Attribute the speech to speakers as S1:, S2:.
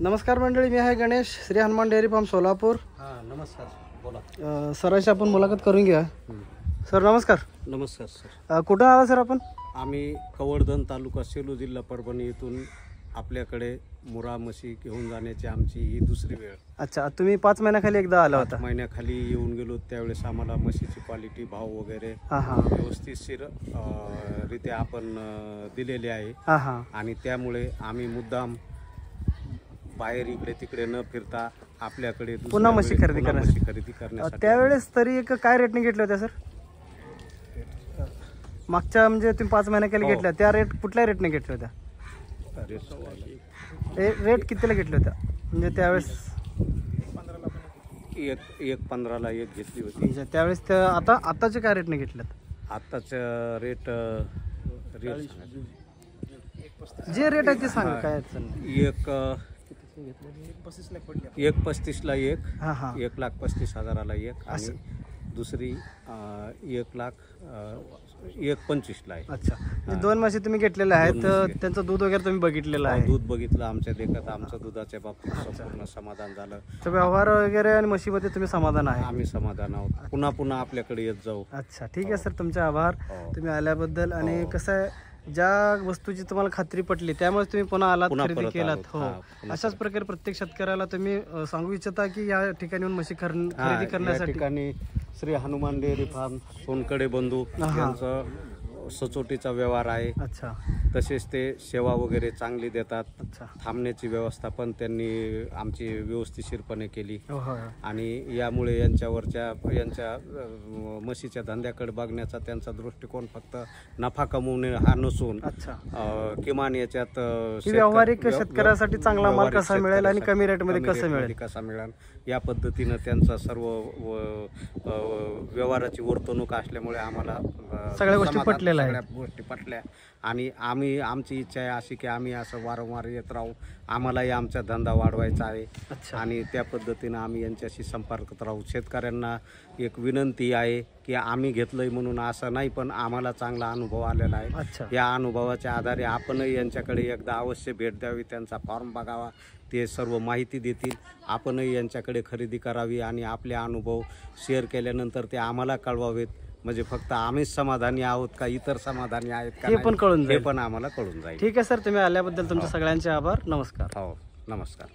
S1: नमस्कार मंडळी, मी आहे गणेश, श्री हनुमान डेअरी फार्म सोलापूर.
S2: नमस्कार, बोला.
S1: सरांशी आपण मुलाखत करून घ्या. सर नमस्कार.
S2: नमस्कार सर.
S1: कुठं आला सर आपण?
S2: आम्ही कवडधन तालुका सेलू जिल्हा परभणी येथून आपल्याकडे मुरा म्हशी घेऊन जाण्याची आमची ही दुसरी वेळ.
S1: अच्छा, तुम्ही 5 महिन्याखाली एकदा आला होता?
S2: 5 महिन्याखाली येऊन गेलो. त्यावेळेस आम्हाला म्हशीची क्वालिटी, भाव वगैरे व्यवस्थित रित्या आपण दिलेले आहे. आणि त्यामुळे आम्ही मुद्दाम बाहेर इकडे तिकडे न फिरता आपल्याकडे
S1: पुन्हा म्हशी खरेदी
S2: करण्यासाठी.
S1: त्यावेळेस तरी एक काय रेटने घेतल्या होत्या सर? मागच्या म्हणजे तुम्ही 5 महिन्याखाली घेतल्या त्या रेट कुठल्या रेटने घेतल्या होत्या? रेट कितीला घेतल्या होत्या म्हणजे त्यावेळेस?
S2: 1.15ला एक घेतली होती.
S1: म्हणजे त्यावेळेस आताचे काय रेटने घेतल्यात?
S2: आताचं रेट
S1: जे रेट आहे ते सांगा. काय
S2: एक 1.35ला 1,35,000ला एक आणि दुसरी 1,25,000ला आहे.
S1: अच्छा, 2 म्हशी तुम्ही घेतलेल्या आहेत. त्यांचं दूध वगैरे तुम्ही बघितलेलं आहे?
S2: दूध बघितलं आमच्या देखत. आमचं दुधाच्या बाबतीत संपूर्ण समाधान झालं.
S1: तर व्यवहार वगैरे आणि म्हशीमध्ये तुम्ही समाधान आहे?
S2: आम्ही समाधान आहोत. पुन्हा आपल्याकडे येत जाऊ.
S1: अच्छा, ठीक आहे सर, तुमचे आभार तुम्ही आल्याबद्दल. आणि कसं आहे, ज्या वस्तूची तुम्हाला खात्री पटली त्यामुळे तुम्ही पुन्हा आलात, खरेदी केलात. हो, अशाच प्रकारे प्रत्येक शेतकऱ्याला तुम्ही सांगू इच्छिता की या ठिकाणी येऊन म्हशी खरेदी करण्यासाठी
S2: श्री हनुमान डेअरी फार्म सोनकडे बंधू यांचं सचोटीचा व्यवहार आहे.
S1: अच्छा,
S2: तसेच ते सेवा वगैरे चांगली देतात.
S1: अच्छा,
S2: थांबण्याची व्यवस्था पण त्यांनी आमची व्यवस्थितशीरपणे केली.
S1: हो.
S2: आणि यामुळे यांच्या म्हशीच्या धंद्याकडे बघण्याचा त्यांचा दृष्टिकोन फक्त नफा कमवणे हा नसून, किमान याच्यात
S1: व्यावहारिक शेतकऱ्यासाठी चांगला माल कसा मिळेल आणि कमी रेटमध्ये कसा मिळेल
S2: या पद्धतीनं त्यांचा सर्व व्यवहाराची वर्तणूक असल्यामुळे आम्हाला
S1: सगळ्या गोष्टी
S2: पटल्या. आणि आमची इच्छा आहे अशी की आम्ही असं वारंवार येत राहू. आम्हालाही आमचा धंदा वाढवायचा आहे. आणि त्या पद्धतीनं आम्ही यांच्याशी संपर्कात राहू. शेतकऱ्यांना एक विनंती आहे की आम्ही घेतलंय म्हणून असं नाही, पण आम्हाला चांगला अनुभव आलेला आहे. या अनुभवाच्या आधारे आपणही यांच्याकडे एकदा अवश्य भेट द्यावी, त्यांचा फॉर्म बघावा, ते सर्व माहिती देतील. आपणही यांच्याकडे खरेदी करावी आणि आपले अनुभव शेअर केल्यानंतर ते आम्हाला कळवावेत. म्हणजे फक्त आम्हीच समाधानी आहोत का इतर समाधानी आहेत का
S1: हे पण
S2: आम्हाला कळून जाईल.
S1: ठीक आहे सर, तुम्ही आल्याबद्दल तुमच्या सगळ्यांचे आभार. नमस्कार.
S2: हो, नमस्कार.